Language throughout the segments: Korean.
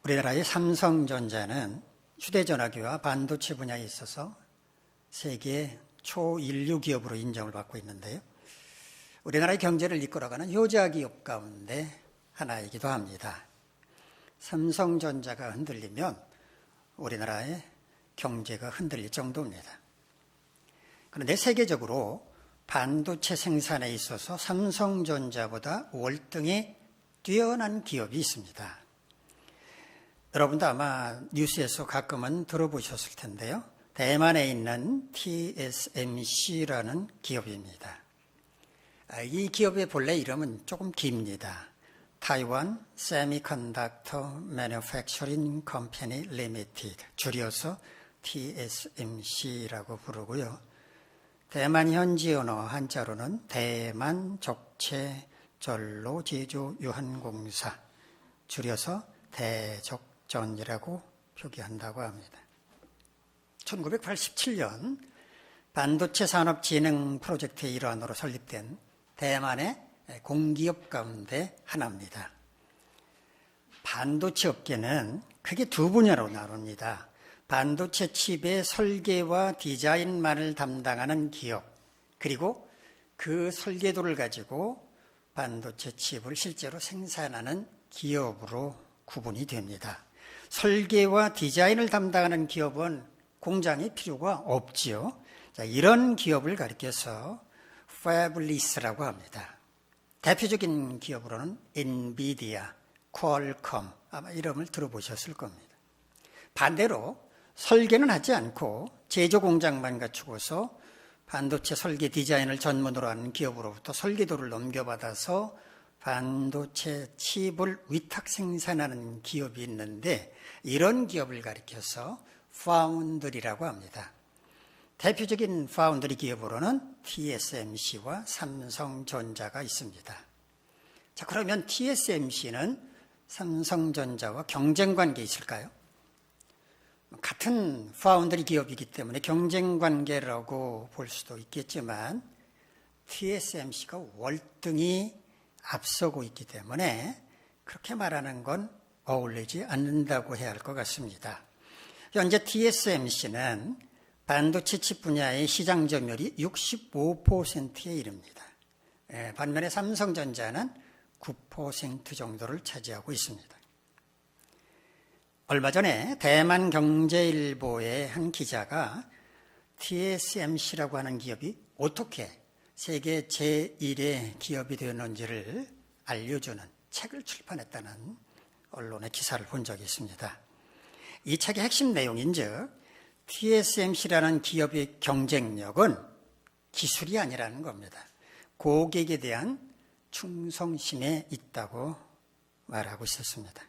우리나라의 삼성전자는 휴대전화기와 반도체 분야에 있어서 세계 초인류 기업으로 인정을 받고 있는데요. 우리나라의 경제를 이끌어가는 효자 기업 가운데 하나이기도 합니다. 삼성전자가 흔들리면 우리나라의 경제가 흔들릴 정도입니다. 그런데 세계적으로 반도체 생산에 있어서 삼성전자보다 월등히 뛰어난 기업이 있습니다. 여러분도 아마 뉴스에서 가끔은 들어보셨을 텐데요. 대만에 있는 TSMC라는 기업입니다. 이 기업의 본래 이름은 조금 깁니다. 타이완 세미컨덕터 매뉴팩처링 컴퍼니 리미티드, 줄여서 TSMC라고 부르고요. 대만 현지 언어 한자로는 대만 적체 전로 제조 유한공사, 줄여서 대적전이라고 표기한다고 합니다. 1987년 반도체 산업진흥 프로젝트의 일환으로 설립된 대만의 공기업 가운데 하나입니다. 반도체 업계는 크게 두 분야로 나눕니다. 반도체 칩의 설계와 디자인만을 담당하는 기업, 그리고 그 설계도를 가지고 반도체 칩을 실제로 생산하는 기업으로 구분이 됩니다. 설계와 디자인을 담당하는 기업은 공장이 필요가 없지요. 자, 이런 기업을 가리켜서 Fabless라고 합니다. 대표적인 기업으로는 엔비디아, 퀄컴, 아마 이름을 들어보셨을 겁니다. 반대로 설계는 하지 않고 제조 공장만 갖추고서 반도체 설계 디자인을 전문으로 하는 기업으로부터 설계도를 넘겨받아서 반도체 칩을 위탁 생산하는 기업이 있는데, 이런 기업을 가리켜서 파운드리라고 합니다. 대표적인 파운드리 기업으로는 TSMC와 삼성전자가 있습니다. 자, 그러면 TSMC는 삼성전자와 경쟁 관계에 있을까요? 같은 파운드리 기업이기 때문에 경쟁 관계라고 볼 수도 있겠지만 TSMC가 월등히 앞서고 있기 때문에 그렇게 말하는 건 어울리지 않는다고 해야 할 것 같습니다. 현재 TSMC는 반도체 칩 분야의 시장 점유율이 65%에 이릅니다. 반면에 삼성전자는 9% 정도를 차지하고 있습니다. 얼마 전에 대만경제일보의 한 기자가 TSMC라고 하는 기업이 어떻게 세계 제1의 기업이 되었는지를 알려주는 책을 출판했다는 언론의 기사를 본 적이 있습니다. 이 책의 핵심 내용인즉 TSMC라는 기업의 경쟁력은 기술이 아니라는 겁니다. 고객에 대한 충성심에 있다고 말하고 있었습니다.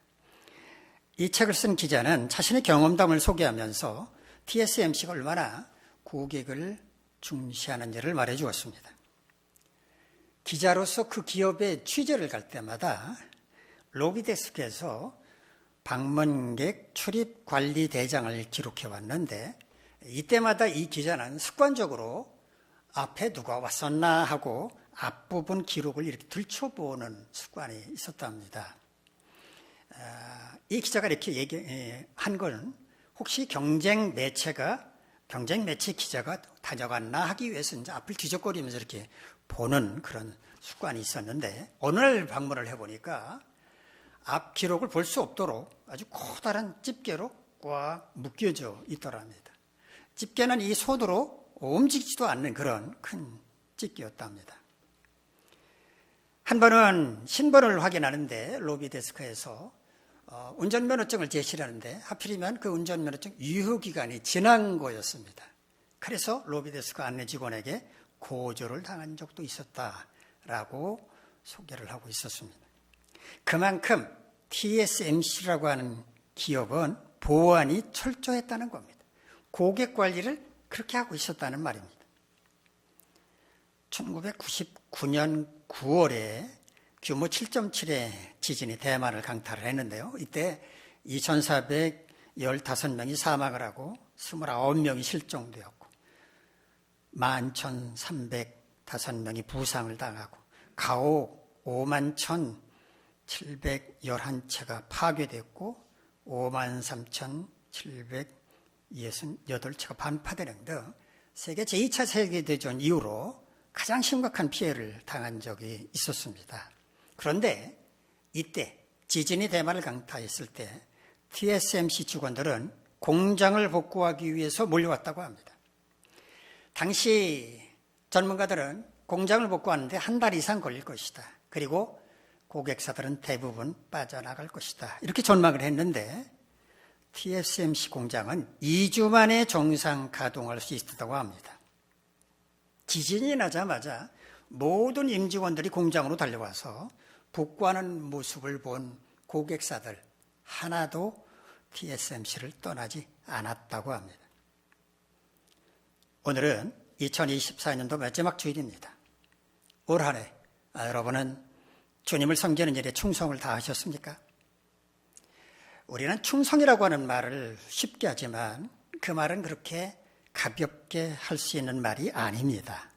이 책을 쓴 기자는 자신의 경험담을 소개하면서 TSMC가 얼마나 고객을 중시하는지를 말해 주었습니다. 기자로서 그 기업에 취재를 갈 때마다 로비데스크에서 방문객 출입 관리 대장을 기록해 왔는데, 이때마다 이 기자는 습관적으로 앞에 누가 왔었나 하고 앞부분 기록을 이렇게 들춰보는 습관이 있었답니다. 이 기자가 이렇게 얘기한 건 혹시 경쟁 매체 기자가 다녀갔나 하기 위해서 이제 앞을 뒤적거리면서 이렇게 보는 그런 습관이 있었는데, 어느 날 방문을 해보니까 앞 기록을 볼 수 없도록 아주 커다란 집게로 꽉 묶여져 있더랍니다. 집게는 이 손으로 움직이지도 않는 그런 큰 집게였답니다. 한 번은 신분을 확인하는데 로비데스크에서 운전면허증을 제시하는데 하필이면 그 운전면허증 유효기간이 지난 거였습니다. 그래서 로비데스크 안내 직원에게 고조를 당한 적도 있었다라고 소개를 하고 있었습니다. 그만큼 TSMC라고 하는 기업은 보안이 철저했다는 겁니다. 고객 관리를 그렇게 하고 있었다는 말입니다. 1999년 9월에 규모 7.7의 지진이 대만을 강타를 했는데요. 이때 2,415명이 사망을 하고 29명이 실종되었고 11,305명이 부상을 당하고 가옥 51,711채가 파괴됐고 53,768채가 반파되는 등 세계 제2차 세계대전 이후로 가장 심각한 피해를 당한 적이 있었습니다. 그런데 이때 지진이 대만을 강타했을 때 TSMC 직원들은 공장을 복구하기 위해서 몰려왔다고 합니다. 당시 전문가들은 공장을 복구하는데 한 달 이상 걸릴 것이다. 그리고 고객사들은 대부분 빠져나갈 것이다. 이렇게 전망을 했는데 TSMC 공장은 2주 만에 정상 가동할 수 있었다고 합니다. 지진이 나자마자 모든 임직원들이 공장으로 달려와서 복구하는 모습을 본 고객사들 하나도 TSMC를 떠나지 않았다고 합니다. 오늘은 2024년도 마지막 주일입니다. 올 한 해 여러분은 주님을 섬기는 일에 충성을 다하셨습니까? 우리는 충성이라고 하는 말을 쉽게 하지만 그 말은 그렇게 가볍게 할 수 있는 말이 아닙니다.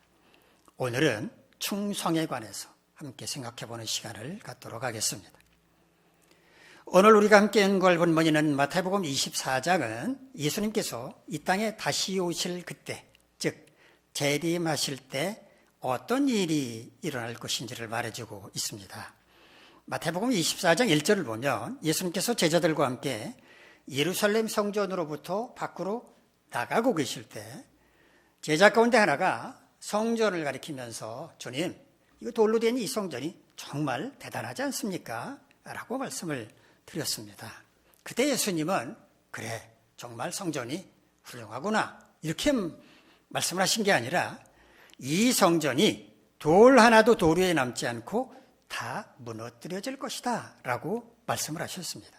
오늘은 충성에 관해서 함께 생각해보는 시간을 갖도록 하겠습니다. 오늘 우리가 함께 연구할 본문인 마태복음 24장은 예수님께서 이 땅에 다시 오실 그때, 즉 재림하실 때 어떤 일이 일어날 것인지를 말해주고 있습니다. 마태복음 24장 1절을 보면 예수님께서 제자들과 함께 예루살렘 성전으로부터 밖으로 나가고 계실 때 제자 가운데 하나가 성전을 가리키면서 주님, 이거 돌로 된 이 성전이 정말 대단하지 않습니까? 라고 말씀을 드렸습니다. 그때 예수님은 그래, 정말 성전이 훌륭하구나 이렇게 말씀을 하신 게 아니라 이 성전이 돌 하나도 돌 위에 남지 않고 다 무너뜨려질 것이다 라고 말씀을 하셨습니다.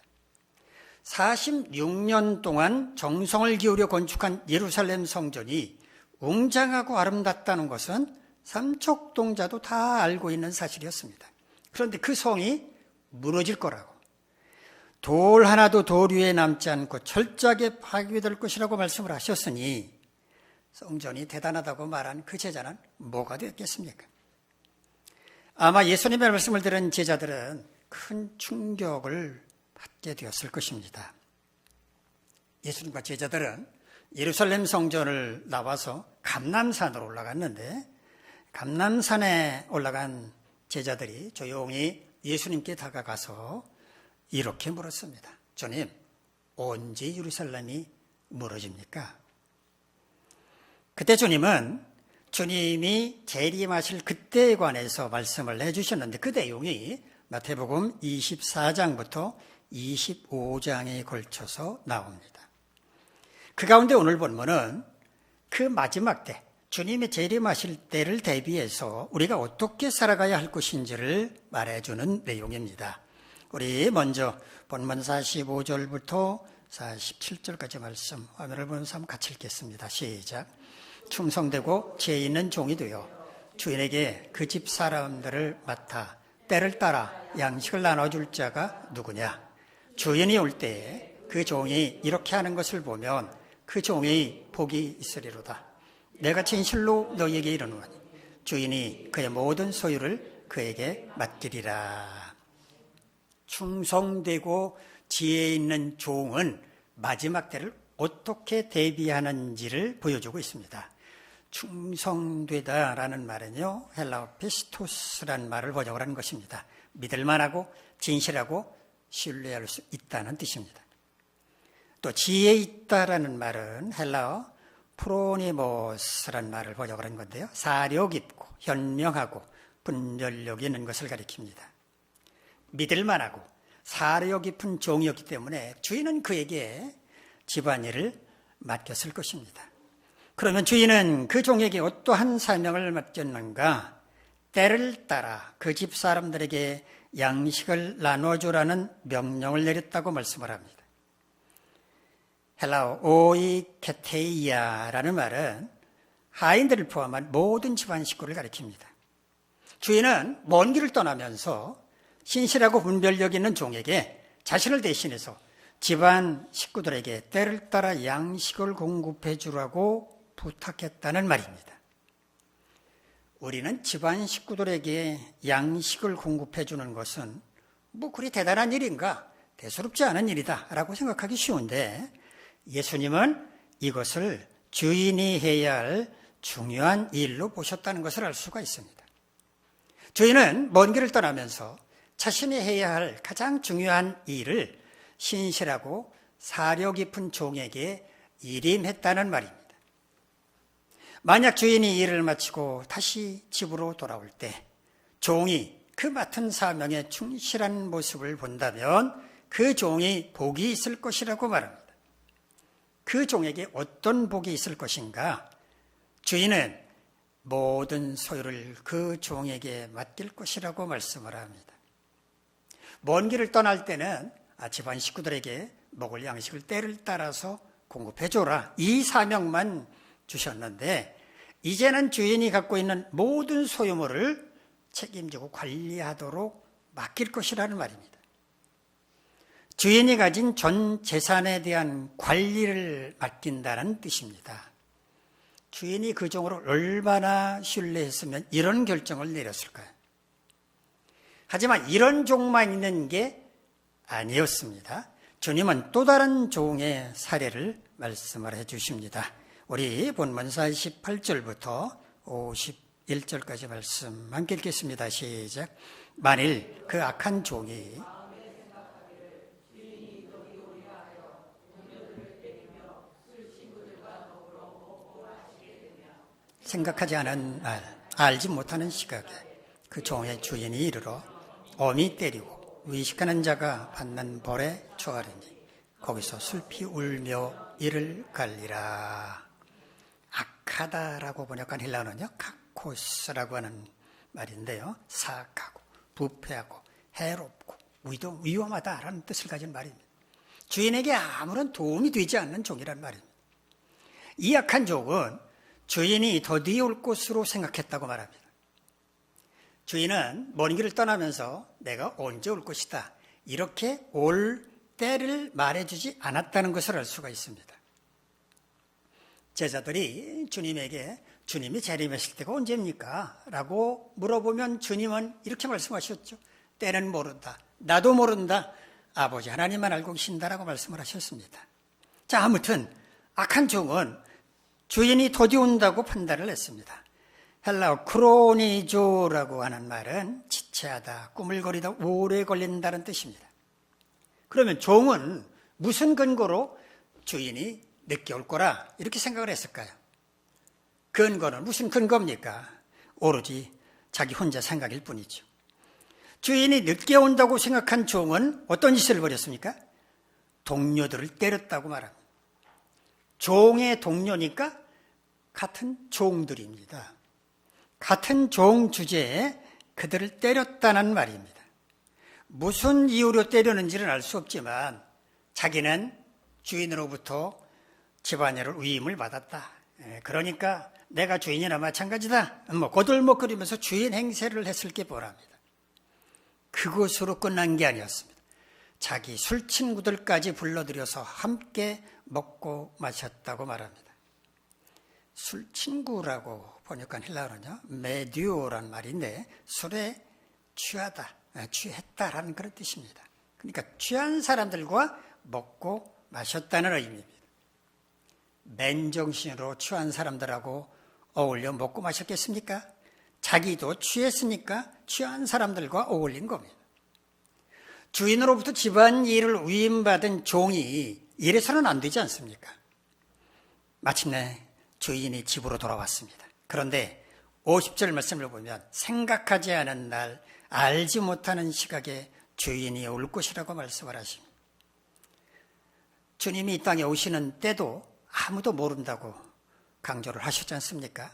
46년 동안 정성을 기울여 건축한 예루살렘 성전이 웅장하고 아름답다는 것은 삼척동자도 다 알고 있는 사실이었습니다. 그런데 그 성이 무너질 거라고, 돌 하나도 돌 위에 남지 않고 철저하게 파괴될 것이라고 말씀을 하셨으니 성전이 대단하다고 말한 그 제자는 뭐가 되었겠습니까? 아마 예수님의 말씀을 들은 제자들은 큰 충격을 받게 되었을 것입니다. 예수님과 제자들은 예루살렘 성전을 나와서 감람산으로 올라갔는데 감람산에 올라간 제자들이 조용히 예수님께 다가가서 이렇게 물었습니다. 주님, 언제 예루살렘이 무너집니까? 그때 주님은 주님이 재림하실 그때에 관해서 말씀을 해주셨는데 그 내용이 마태복음 24장부터 25장에 걸쳐서 나옵니다. 그 가운데 오늘 본문은 그 마지막 때, 주님이 재림하실 때를 대비해서 우리가 어떻게 살아가야 할 것인지를 말해주는 내용입니다. 우리 먼저 본문 45절부터 47절까지 말씀 화면을 보면서 한번 같이 읽겠습니다. 시작. 충성되고 지혜 있는 종이 되어 주인에게 그 집 사람들을 맡아 때를 따라 양식을 나눠줄 자가 누구냐? 주인이 올 때에 그 종이 이렇게 하는 것을 보면 그 종의 복이 있으리로다. 내가 진실로 너희에게 이르노니 주인이 그의 모든 소유를 그에게 맡기리라. 충성되고 지혜 있는 종은 마지막 때를 어떻게 대비하는지를 보여주고 있습니다. 충성되다라는 말은요, 헬라어 피스토스라는 말을 번역을 하는 것입니다. 믿을만하고 진실하고 신뢰할 수 있다는 뜻입니다. 또 지혜 있다라는 말은 헬라어 프로니모스라는 말을 번역을 한 건데요, 사려 깊고 현명하고 분별력 있는 것을 가리킵니다. 믿을만하고 사려 깊은 종이었기 때문에 주인은 그에게 집안일을 맡겼을 것입니다. 그러면 주인은 그 종에게 어떠한 사명을 맡겼는가? 때를 따라 그 집 사람들에게 양식을 나눠주라는 명령을 내렸다고 말씀을 합니다. 헬라어 오이케테이아라는 말은 하인들을 포함한 모든 집안 식구를 가리킵니다. 주인은 먼 길을 떠나면서 신실하고 분별력 있는 종에게 자신을 대신해서 집안 식구들에게 때를 따라 양식을 공급해 주라고 부탁했다는 말입니다. 우리는 집안 식구들에게 양식을 공급해 주는 것은 뭐 그리 대단한 일인가? 대수롭지 않은 일이다라고 생각하기 쉬운데 예수님은 이것을 주인이 해야 할 중요한 일로 보셨다는 것을 알 수가 있습니다. 주인은 먼 길을 떠나면서 자신이 해야 할 가장 중요한 일을 신실하고 사려 깊은 종에게 일임했다는 말입니다. 만약 주인이 일을 마치고 다시 집으로 돌아올 때 종이 그 맡은 사명에 충실한 모습을 본다면 그 종이 복이 있을 것이라고 말합니다. 그 종에게 어떤 복이 있을 것인가? 주인은 모든 소유를 그 종에게 맡길 것이라고 말씀을 합니다. 먼 길을 떠날 때는 집안 식구들에게 먹을 양식을 때를 따라서 공급해줘라, 이 사명만 주셨는데 이제는 주인이 갖고 있는 모든 소유물을 책임지고 관리하도록 맡길 것이라는 말입니다. 주인이 가진 전 재산에 대한 관리를 맡긴다는 뜻입니다. 주인이 그 종을 얼마나 신뢰했으면 이런 결정을 내렸을까요? 하지만 이런 종만 있는 게 아니었습니다. 주님은 또 다른 종의 사례를 말씀을 해 주십니다. 우리 본문 48절부터 51절까지 말씀 함께 읽겠습니다. 시작. 만일 그 악한 종이 생각하지 않은 알지 못하는 시각에 그 종의 주인이 이르러 엄히 때리고 의식하는 자가 받는 벌에 처하리니 거기서 슬피 울며 이를 갈리라. 악하다라고 번역한 헬라어는요, 카코스라고 하는 말인데요, 사악하고 부패하고 해롭고 위험하다라는 뜻을 가진 말입니다. 주인에게 아무런 도움이 되지 않는 종이란 말입니다. 이 악한 종은 주인이 더디에 올 것으로 생각했다고 말합니다. 주인은 먼 길을 떠나면서 내가 언제 올 것이다, 이렇게 올 때를 말해주지 않았다는 것을 알 수가 있습니다. 제자들이 주님에게 주님이 재림하실 때가 언제입니까? 라고 물어보면 주님은 이렇게 말씀하셨죠. 때는 모른다. 나도 모른다. 아버지 하나님만 알고 계신다라고 말씀을 하셨습니다. 자, 아무튼 악한 종은 주인이 더디 온다고 판단을 했습니다. 헬라어 크로니조라고 하는 말은 지체하다, 꾸물거리다, 오래 걸린다는 뜻입니다. 그러면 종은 무슨 근거로 주인이 늦게 올 거라 이렇게 생각을 했을까요? 근거는 무슨 근거입니까? 오로지 자기 혼자 생각일 뿐이죠. 주인이 늦게 온다고 생각한 종은 어떤 짓을 벌였습니까? 동료들을 때렸다고 말합니다. 종의 동료니까 같은 종들입니다. 같은 종 주제에 그들을 때렸다는 말입니다. 무슨 이유로 때렸는지는 알 수 없지만 자기는 주인으로부터 집안일을 위임을 받았다. 그러니까 내가 주인이나 마찬가지다. 거들먹거리면서 주인 행세를 했을 게 뻔합니다. 그것으로 끝난 게 아니었습니다. 자기 술 친구들까지 불러들여서 함께 먹고 마셨다고 말합니다. 술 친구라고 번역한 헬라어는요, 메디오란 말인데 술에 취하다, 취했다라는 그런 뜻입니다. 그러니까 취한 사람들과 먹고 마셨다는 의미입니다. 맨정신으로 취한 사람들하고 어울려 먹고 마셨겠습니까? 자기도 취했으니까 취한 사람들과 어울린 겁니다. 주인으로부터 집안 일을 위임받은 종이 이래서는 안 되지 않습니까? 마침내 주인이 집으로 돌아왔습니다. 그런데 50절 말씀을 보면 생각하지 않은 날, 알지 못하는 시각에 주인이 올 것이라고 말씀을 하십니다. 주님이 이 땅에 오시는 때도 아무도 모른다고 강조를 하셨지 않습니까?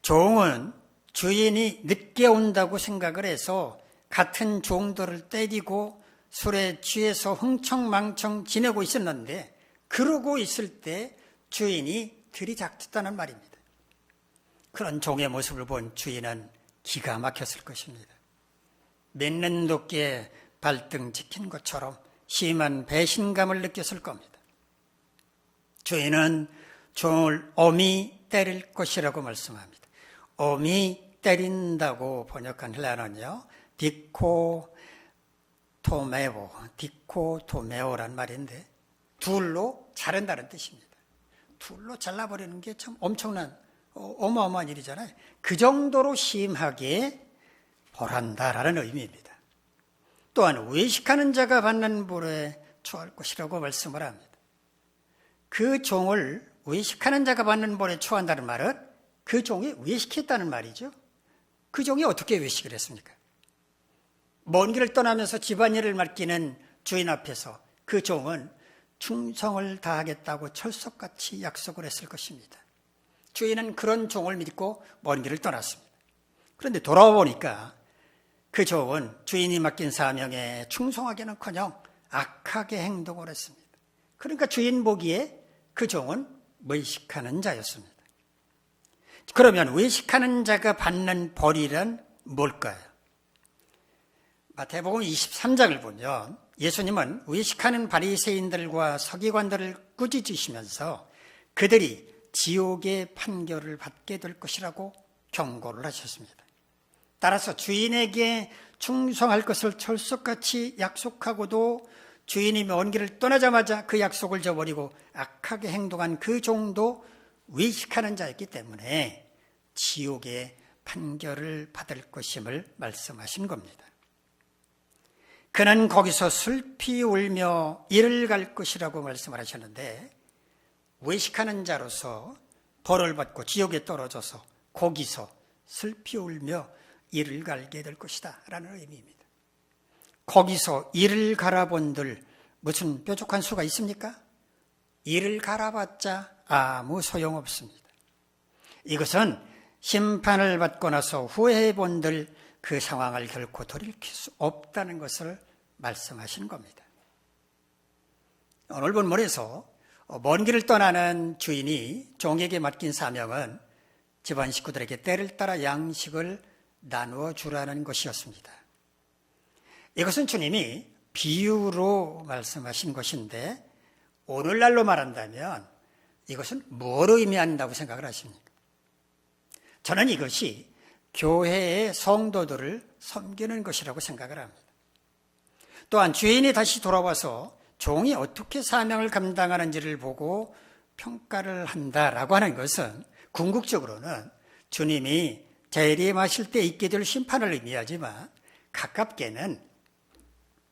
종은 주인이 늦게 온다고 생각을 해서 같은 종들을 때리고 술에 취해서 흥청망청 지내고 있었는데 그러고 있을 때 주인이 들이닥쳤다는 말입니다. 그런 종의 모습을 본 주인은 기가 막혔을 것입니다. 맺는 도끼에 발등 찍힌 것처럼 심한 배신감을 느꼈을 겁니다. 주인은 종을 엄히 때릴 것이라고 말씀합니다. 엄히 때린다고 번역한 헬라어는요, 디코 토메오, 디코토메오란 말인데 둘로 자른다는 뜻입니다. 둘로 잘라버리는 게 참 엄청난 어마어마한 일이잖아요. 그 정도로 심하게 벌한다라는 의미입니다. 또한 외식하는 자가 받는 벌에 처할 것이라고 말씀을 합니다. 그 종을 외식하는 자가 받는 벌에 처한다는 말은 그 종이 외식했다는 말이죠. 그 종이 어떻게 외식을 했습니까? 먼 길을 떠나면서 집안일을 맡기는 주인 앞에서 그 종은 충성을 다하겠다고 철석같이 약속을 했을 것입니다. 주인은 그런 종을 믿고 먼 길을 떠났습니다. 그런데 돌아와 보니까 그 종은 주인이 맡긴 사명에 충성하기는커녕 악하게 행동을 했습니다. 그러니까 주인 보기에 그 종은 외식하는 자였습니다. 그러면 외식하는 자가 받는 벌이란 뭘까요? 마태복음 23장을 보면 예수님은 외식하는 바리새인들과 서기관들을 꾸짖으시면서 그들이 지옥의 판결을 받게 될 것이라고 경고를 하셨습니다. 따라서 주인에게 충성할 것을 철석같이 약속하고도 주인이 먼 길을 떠나자마자 그 약속을 저버리고 악하게 행동한 그 종도 외식하는 자였기 때문에 지옥의 판결을 받을 것임을 말씀하신 겁니다. 그는 거기서 슬피 울며 이를 갈 것이라고 말씀을 하셨는데 외식하는 자로서 벌을 받고 지옥에 떨어져서 거기서 슬피 울며 이를 갈게 될 것이다 라는 의미입니다. 거기서 이를 갈아본들 무슨 뾰족한 수가 있습니까? 이를 갈아봤자 아무 소용없습니다. 이것은 심판을 받고 나서 후회해본들 그 상황을 결코 돌이킬 수 없다는 것을 말씀하시는 겁니다. 오늘 본문에서 먼 길을 떠나는 주인이 종에게 맡긴 사명은 집안 식구들에게 때를 따라 양식을 나누어 주라는 것이었습니다. 이것은 주님이 비유로 말씀하신 것인데 오늘날로 말한다면 이것은 뭘 의미한다고 생각을 하십니까? 저는 이것이 교회의 성도들을 섬기는 것이라고 생각을 합니다. 또한 주인이 다시 돌아와서 종이 어떻게 사명을 감당하는지를 보고 평가를 한다라고 하는 것은 궁극적으로는 주님이 재림하실 때 있게 될 심판을 의미하지만 가깝게는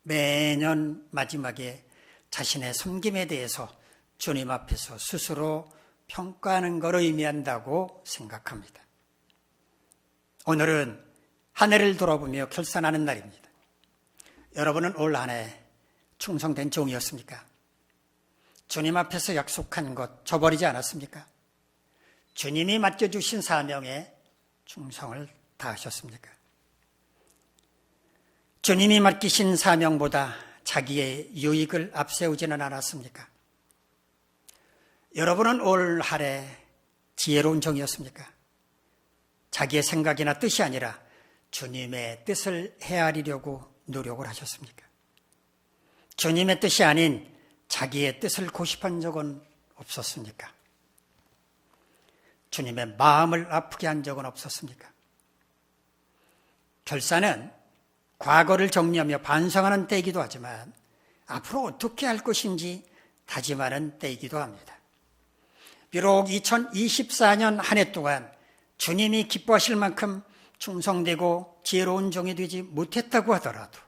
매년 마지막에 자신의 섬김에 대해서 주님 앞에서 스스로 평가하는 것을 의미한다고 생각합니다. 오늘은 한 해를 돌아보며 결산하는 날입니다. 여러분은 올 한 해 충성된 종이었습니까? 주님 앞에서 약속한 것 저버리지 않았습니까? 주님이 맡겨주신 사명에 충성을 다하셨습니까? 주님이 맡기신 사명보다 자기의 유익을 앞세우지는 않았습니까? 여러분은 올 한 해 지혜로운 종이었습니까? 자기의 생각이나 뜻이 아니라 주님의 뜻을 헤아리려고 노력을 하셨습니까? 주님의 뜻이 아닌 자기의 뜻을 고집한 적은 없었습니까? 주님의 마음을 아프게 한 적은 없었습니까? 결산은 과거를 정리하며 반성하는 때이기도 하지만 앞으로 어떻게 할 것인지 다짐하는 때이기도 합니다. 비록 2024년 한 해 동안 주님이 기뻐하실 만큼 충성되고 지혜로운 종이 되지 못했다고 하더라도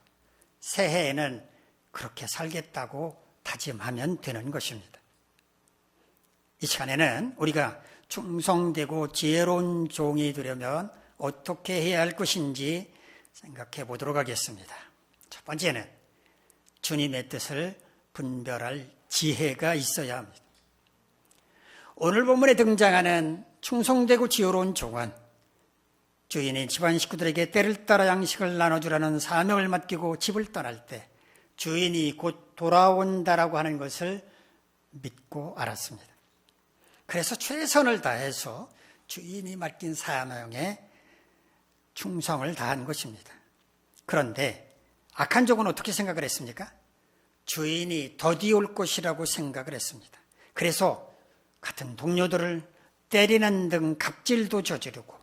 새해에는 그렇게 살겠다고 다짐하면 되는 것입니다. 이 시간에는 우리가 충성되고 지혜로운 종이 되려면 어떻게 해야 할 것인지 생각해 보도록 하겠습니다. 첫 번째는 주님의 뜻을 분별할 지혜가 있어야 합니다. 오늘 본문에 등장하는 충성되고 지혜로운 종은 주인이 집안 식구들에게 때를 따라 양식을 나눠주라는 사명을 맡기고 집을 떠날 때 주인이 곧 돌아온다라고 하는 것을 믿고 알았습니다. 그래서 최선을 다해서 주인이 맡긴 사명에 충성을 다한 것입니다. 그런데 악한 종은 어떻게 생각을 했습니까? 주인이 더디 올 것이라고 생각을 했습니다. 그래서 같은 동료들을 때리는 등 갑질도 저지르고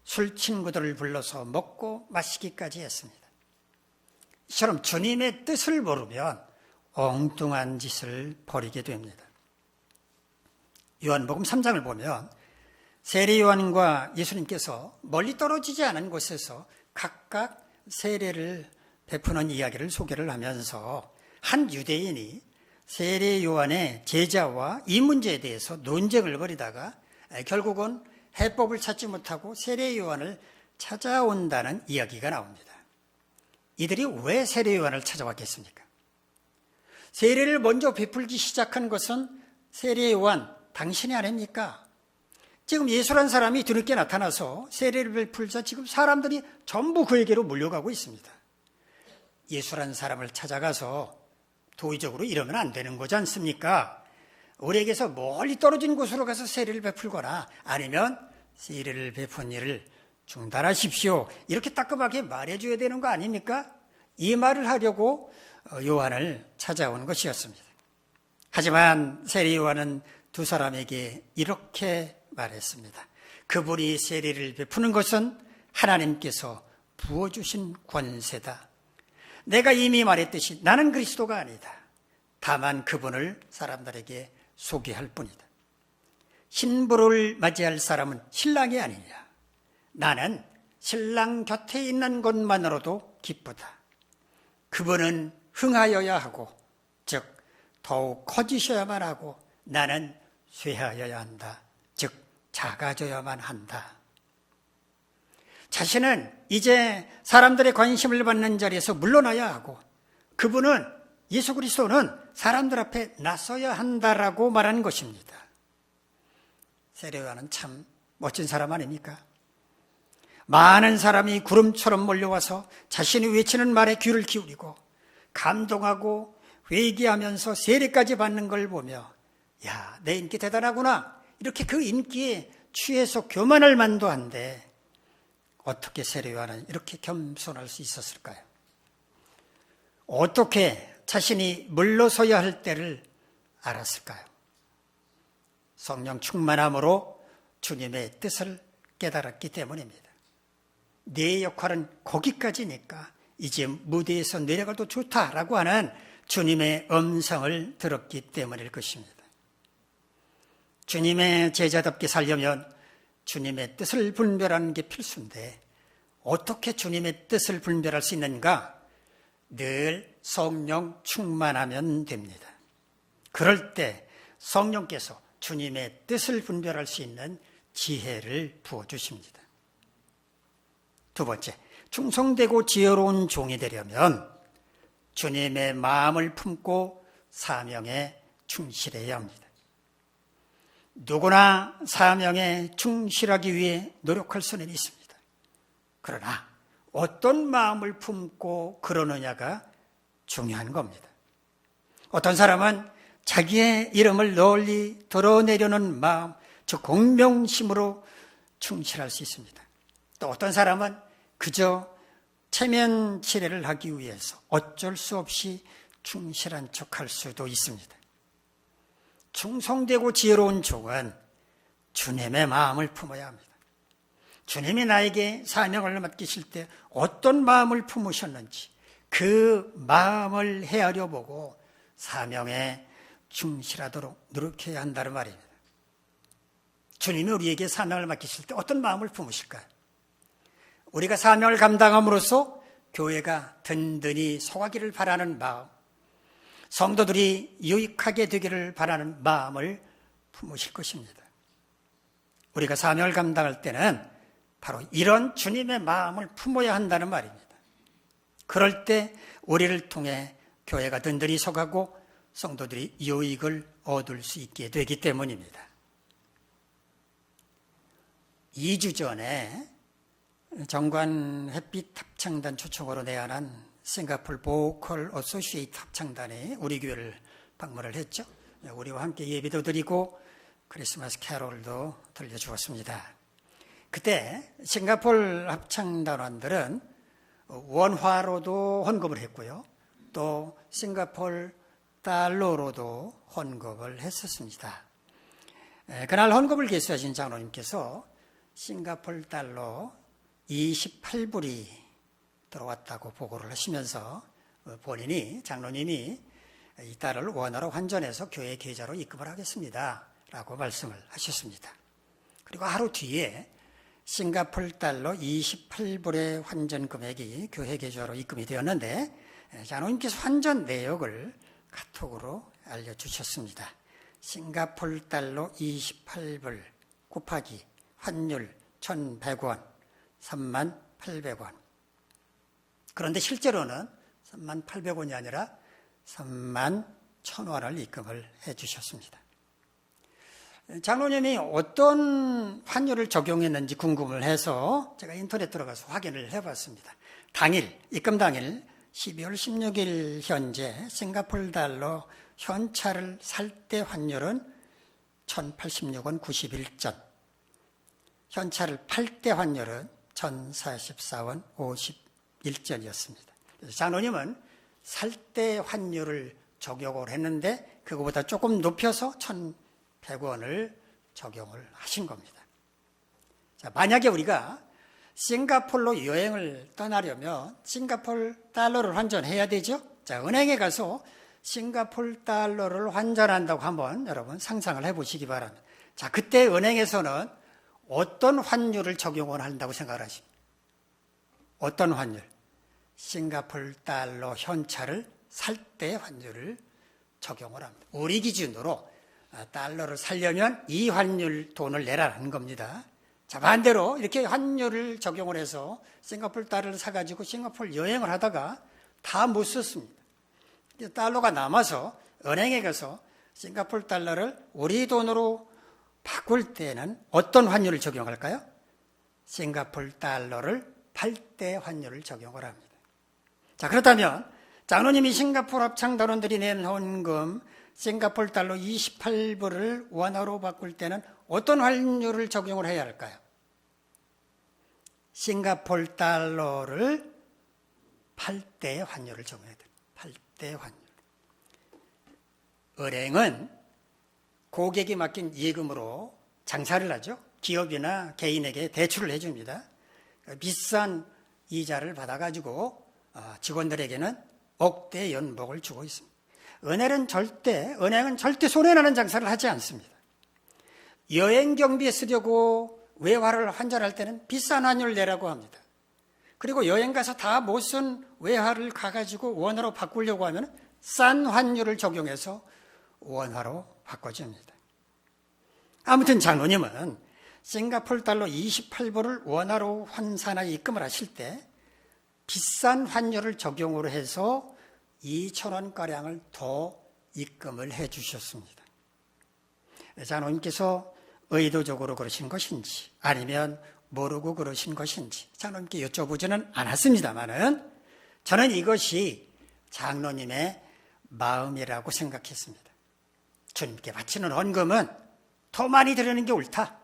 술 친구들을 불러서 먹고 마시기까지 했습니다. 이처럼 주님의 뜻을 모르면 엉뚱한 짓을 벌이게 됩니다. 요한복음 3장을 보면 세례 요한과 예수님께서 멀리 떨어지지 않은 곳에서 각각 세례를 베푸는 이야기를 소개를 하면서 한 유대인이 세례 요한의 제자와 이 문제에 대해서 논쟁을 벌이다가 결국은 해법을 찾지 못하고 세례 요한을 찾아온다는 이야기가 나옵니다. 이들이 왜 세례 요한을 찾아왔겠습니까? 세례를 먼저 베풀기 시작한 것은 세례 요한 당신이 아닙니까? 지금 예수란 사람이 뒤늦게 나타나서 세례를 베풀자 지금 사람들이 전부 그에게로 몰려가고 있습니다. 예수란 사람을 찾아가서 도의적으로 이러면 안 되는 거지 않습니까? 우리에게서 멀리 떨어진 곳으로 가서 세례를 베풀거나 아니면 세례를 베푼 일을 중단하십시오. 이렇게 따끔하게 말해줘야 되는 거 아닙니까? 이 말을 하려고 요한을 찾아온 것이었습니다. 하지만 세례 요한은 두 사람에게 이렇게 말했습니다. 그분이 세례를 베푸는 것은 하나님께서 부어주신 권세다. 내가 이미 말했듯이 나는 그리스도가 아니다. 다만 그분을 사람들에게 소개할 뿐이다. 신부를 맞이할 사람은 신랑이 아니냐. 나는 신랑 곁에 있는 것만으로도 기쁘다. 그분은 흥하여야 하고, 즉 더욱 커지셔야만 하고, 나는 쇠하여야 한다. 즉 작아져야만 한다. 자신은 이제 사람들의 관심을 받는 자리에서 물러나야 하고, 그분은 예수 그리스도는 사람들 앞에 나서야 한다라고 말하는 것입니다. 세례 요한은 참 멋진 사람 아닙니까? 많은 사람이 구름처럼 몰려와서 자신이 외치는 말에 귀를 기울이고 감동하고 회개하면서 세례까지 받는 걸 보며 야, 내 인기 대단하구나. 이렇게 그 인기에 취해서 교만할 만도 한데 어떻게 세례 요한은 이렇게 겸손할 수 있었을까요? 어떻게 자신이 물러서야 할 때를 알았을까요? 성령 충만함으로 주님의 뜻을 깨달았기 때문입니다. 내 역할은 거기까지니까 이제 무대에서 내려가도 좋다라고 하는 주님의 음성을 들었기 때문일 것입니다. 주님의 제자답게 살려면 주님의 뜻을 분별하는 게 필수인데 어떻게 주님의 뜻을 분별할 수 있는가? 늘 성령 충만하면 됩니다. 그럴 때 성령께서 주님의 뜻을 분별할 수 있는 지혜를 부어주십니다. 두 번째, 충성되고 지혜로운 종이 되려면 주님의 마음을 품고 사명에 충실해야 합니다. 누구나 사명에 충실하기 위해 노력할 수는 있습니다. 그러나 어떤 마음을 품고 그러느냐가 중요한 겁니다. 어떤 사람은 자기의 이름을 널리 드러내려는 마음, 즉 공명심으로 충실할 수 있습니다. 또 어떤 사람은 그저 체면 치레를 하기 위해서 어쩔 수 없이 충실한 척할 수도 있습니다. 충성되고 지혜로운 종은 주님의 마음을 품어야 합니다. 주님이 나에게 사명을 맡기실 때 어떤 마음을 품으셨는지 그 마음을 헤아려 보고 사명에 충실하도록 노력해야 한다는 말입니다. 주님이 우리에게 사명을 맡기실 때 어떤 마음을 품으실까요? 우리가 사명을 감당함으로써 교회가 든든히 서가기를 바라는 마음, 성도들이 유익하게 되기를 바라는 마음을 품으실 것입니다. 우리가 사명을 감당할 때는 바로 이런 주님의 마음을 품어야 한다는 말입니다. 그럴 때 우리를 통해 교회가 든든히 서가고 성도들이 유익을 얻을 수 있게 되기 때문입니다. 2주 전에 정관 햇빛 합창단 초청으로 내한한 싱가포르 보컬 어소시에이트 합창단이 우리 교회를 방문을 했죠. 우리와 함께 예배도 드리고 크리스마스 캐롤도 들려주었습니다. 그때 싱가포르 합창단원들은 원화로도 헌금을 했고요. 또 싱가포르 달러로도 헌금을 했었습니다. 그날 헌금을 개수하신 장로님께서 싱가포르 달러 28불이 들어왔다고 보고를 하시면서 본인이, 장로님이 이 달러를 원화로 환전해서 교회 계좌로 입금을 하겠습니다 라고 말씀을 하셨습니다. 그리고 하루 뒤에 싱가포르 달러 28불의 환전 금액이 교회 계좌로 입금이 되었는데, 장로님께서 환전 내역을 카톡으로 알려주셨습니다. 싱가포르 달러 28불 곱하기 환율 1,100원, 38,000원. 그런데 실제로는 38,000원이 아니라 31,000원을 입금을 해 주셨습니다. 장로님이 어떤 환율을 적용했는지 궁금을 해서 제가 인터넷 들어가서 확인을 해봤습니다. 당일, 입금 당일 12월 16일 현재 싱가포르 달러 현찰을 살 때 환율은 1,086원 91전, 현찰을 팔 때 환율은 1,044원 51전이었습니다. 그래서 장로님은 살 때 환율을 적용을 했는데 그거보다 조금 높여서 1,100원을 적용을 하신 겁니다. 자, 만약에 우리가 싱가포르로 여행을 떠나려면 싱가포르 달러를 환전해야 되죠. 자, 은행에 가서 싱가포르 달러를 환전한다고 한번 여러분 상상을 해보시기 바랍니다. 자, 그때 은행에서는 어떤 환율을 적용을 한다고 생각을 하십니까? 어떤 환율? 싱가포르 달러 현찰을 살 때 환율을 적용을 합니다. 우리 기준으로 달러를 살려면 이 환율 돈을 내라는 겁니다. 자, 반대로 이렇게 환율을 적용을 해서 싱가포르 달러를 사가지고 싱가포르 여행을 하다가 다 못 썼습니다. 달러가 남아서 은행에 가서 싱가포르 달러를 우리 돈으로 바꿀 때는 어떤 환율을 적용할까요? 싱가포르 달러를 팔 때 환율을 적용을 합니다. 자, 그렇다면 장로님이 싱가포르 합창단원들이 낸 헌금 싱가포르 달러 28불을 원화로 바꿀 때는 어떤 환율을 적용을 해야 할까요? 싱가포르 달러를 팔 때 환율을 적용해야 돼요. 팔 때 환율. 은행은 고객이 맡긴 예금으로 장사를 하죠. 기업이나 개인에게 대출을 해줍니다. 비싼 이자를 받아가지고 직원들에게는 억대 연봉을 주고 있습니다. 은행은 절대 손해나는 장사를 하지 않습니다. 여행 경비에 쓰려고 외화를 환전할 때는 비싼 환율을 내라고 합니다. 그리고 여행 가서 다 못 쓴 외화를 가가지고 원화로 바꾸려고 하면 싼 환율을 적용해서 원화로 바꿔줍니다. 아무튼 장로님은 싱가포르 달러 28불을 원화로 환산하여 입금을 하실 때 비싼 환율을 적용으로 해서 2,000원가량을 더 입금을 해 주셨습니다. 장로님께서 의도적으로 그러신 것인지 아니면 모르고 그러신 것인지 장로님께 여쭤보지는 않았습니다만은 저는 이것이 장로님의 마음이라고 생각했습니다. 주님께 바치는 헌금은 더 많이 드리는 게 옳다.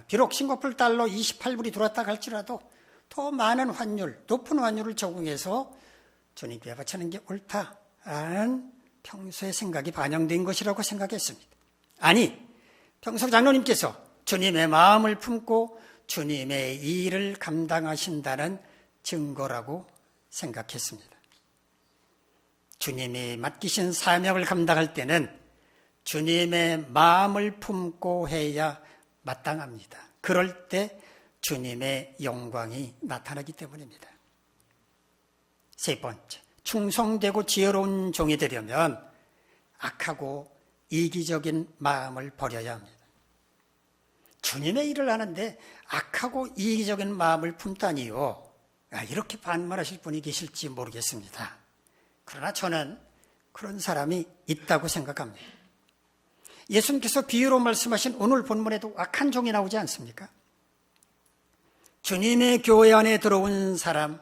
비록 싱가포르 달러 28불이 들어왔다 할지라도 더 많은 환율, 높은 환율을 적용해서 주님께 바치는 게 옳다라는 평소의 생각이 반영된 것이라고 생각했습니다. 아니, 평소 장로님께서 주님의 마음을 품고 주님의 일을 감당하신다는 증거라고 생각했습니다. 주님이 맡기신 사명을 감당할 때는 주님의 마음을 품고 해야 마땅합니다. 그럴 때 주님의 영광이 나타나기 때문입니다. 세 번째, 충성되고 지혜로운 종이 되려면 악하고 이기적인 마음을 버려야 합니다. 주님의 일을 하는데 악하고 이기적인 마음을 품다니요. 이렇게 반말하실 분이 계실지 모르겠습니다. 그러나 저는 그런 사람이 있다고 생각합니다. 예수님께서 비유로 말씀하신 오늘 본문에도 악한 종이 나오지 않습니까? 주님의 교회 안에 들어온 사람,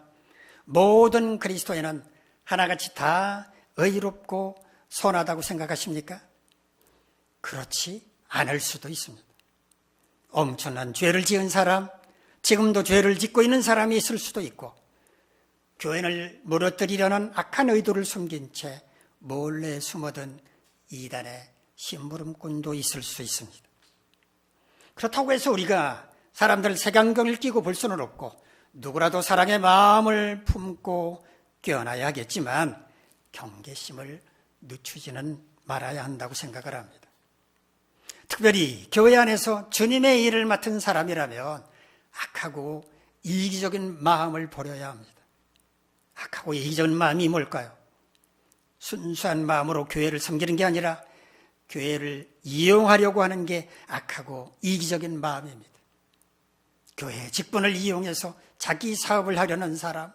모든 그리스도인은 하나같이 다 의롭고 선하다고 생각하십니까? 그렇지 않을 수도 있습니다. 엄청난 죄를 지은 사람, 지금도 죄를 짓고 있는 사람이 있을 수도 있고 교인을 무너뜨리려는 악한 의도를 숨긴 채 몰래 숨어든 이단의 심부름꾼도 있을 수 있습니다. 그렇다고 해서 우리가 사람들 색안경을 끼고 볼 수는 없고 누구라도 사랑의 마음을 품고 깨어나야 하겠지만 경계심을 늦추지는 말아야 한다고 생각을 합니다. 특별히 교회 안에서 주님의 일을 맡은 사람이라면 악하고 이기적인 마음을 버려야 합니다. 악하고 이기적인 마음이 뭘까요? 순수한 마음으로 교회를 섬기는 게 아니라 교회를 이용하려고 하는 게 악하고 이기적인 마음입니다. 교회의 직분을 이용해서 자기 사업을 하려는 사람,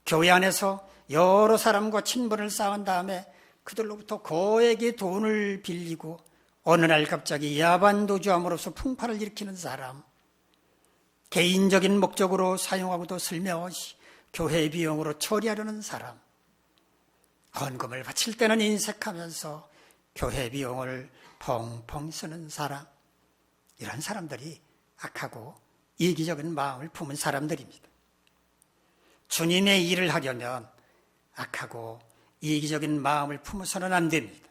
교회 안에서 여러 사람과 친분을 쌓은 다음에 그들로부터 거액의 돈을 빌리고 어느 날 갑자기 야반도주함으로써 풍파를 일으키는 사람, 개인적인 목적으로 사용하고도 슬며시 교회 비용으로 처리하려는 사람, 헌금을 바칠 때는 인색하면서 교회 비용을 펑펑 쓰는 사람, 이런 사람들이 악하고 이기적인 마음을 품은 사람들입니다. 주님의 일을 하려면 악하고 이기적인 마음을 품어서는 안 됩니다.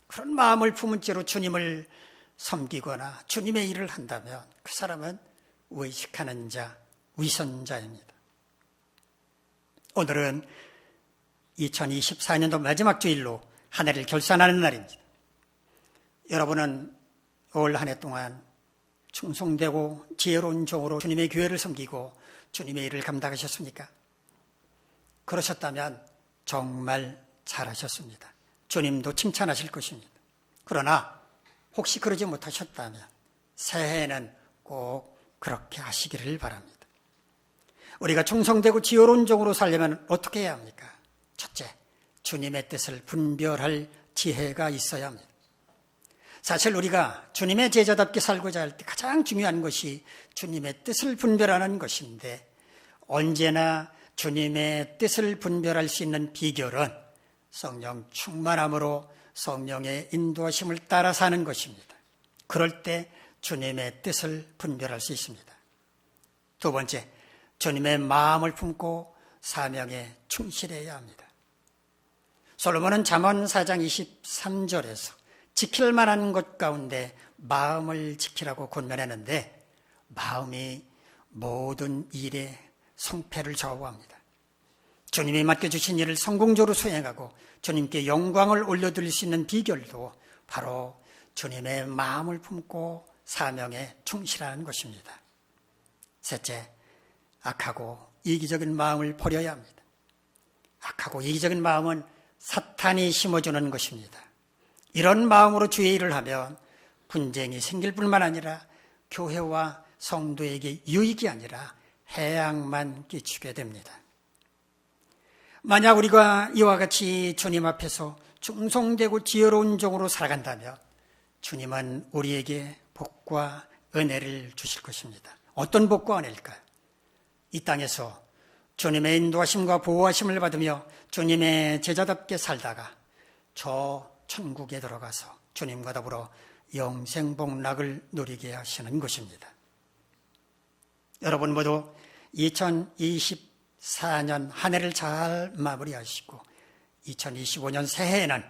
그런 마음을 품은 채로 주님을 섬기거나 주님의 일을 한다면 그 사람은 의식하는 자, 위선자입니다. 오늘은 2024년도 마지막 주일로 한 해를 결산하는 날입니다. 여러분은 올 한 해 동안 충성되고 지혜로운 종으로 주님의 교회를 섬기고 주님의 일을 감당하셨습니까? 그러셨다면 정말 잘하셨습니다. 주님도 칭찬하실 것입니다. 그러나 혹시 그러지 못하셨다면 새해에는 꼭 그렇게 하시기를 바랍니다. 우리가 충성되고 지혜로운 종으로 살려면 어떻게 해야 합니까? 첫째, 주님의 뜻을 분별할 지혜가 있어야 합니다. 사실 우리가 주님의 제자답게 살고자 할 때 가장 중요한 것이 주님의 뜻을 분별하는 것인데, 언제나 주님의 뜻을 분별할 수 있는 비결은 성령 충만함으로 성령의 인도하심을 따라 사는 것입니다. 그럴 때 주님의 뜻을 분별할 수 있습니다. 두 번째, 주님의 마음을 품고 사명에 충실해야 합니다. 솔로몬은 잠언 4장 23절에서 지킬 만한 것 가운데 마음을 지키라고 권면했는데, 마음이 모든 일에 성패를 좌우합니다. 주님이 맡겨주신 일을 성공적으로 수행하고 주님께 영광을 올려드릴 수 있는 비결도 바로 주님의 마음을 품고 사명에 충실하는 것입니다. 셋째, 악하고 이기적인 마음을 버려야 합니다. 악하고 이기적인 마음은 사탄이 심어주는 것입니다. 이런 마음으로 주의 일을 하면 분쟁이 생길 뿐만 아니라 교회와 성도에게 유익이 아니라 해악만 끼치게 됩니다. 만약 우리가 이와 같이 주님 앞에서 충성되고 지혜로운 종으로 살아간다면 주님은 우리에게 복과 은혜를 주실 것입니다. 어떤 복과 은혜일까요? 이 땅에서 주님의 인도하심과 보호하심을 받으며 주님의 제자답게 살다가 저 천국에 들어가서 주님과 더불어 영생복락을 누리게 하시는 것입니다. 여러분 모두 2024년 한 해를 잘 마무리하시고 2025년 새해에는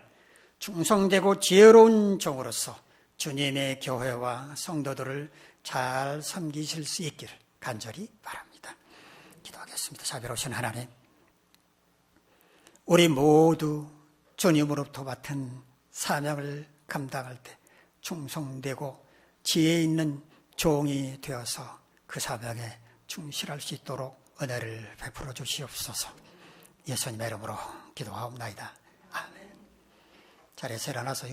충성되고 지혜로운 종으로서 주님의 교회와 성도들을 잘 섬기실 수 있기를 간절히 바랍니다. 기도하겠습니다. 자비로우신 하나님, 우리 모두 주님으로부터 맡은 사명을 감당할 때 충성되고 지혜 있는 종이 되어서 그 사명에 충실할 수 있도록 은혜를 베풀어 주시옵소서. 예수님의 이름으로 기도하옵나이다. 아멘. 자리에서 일어나서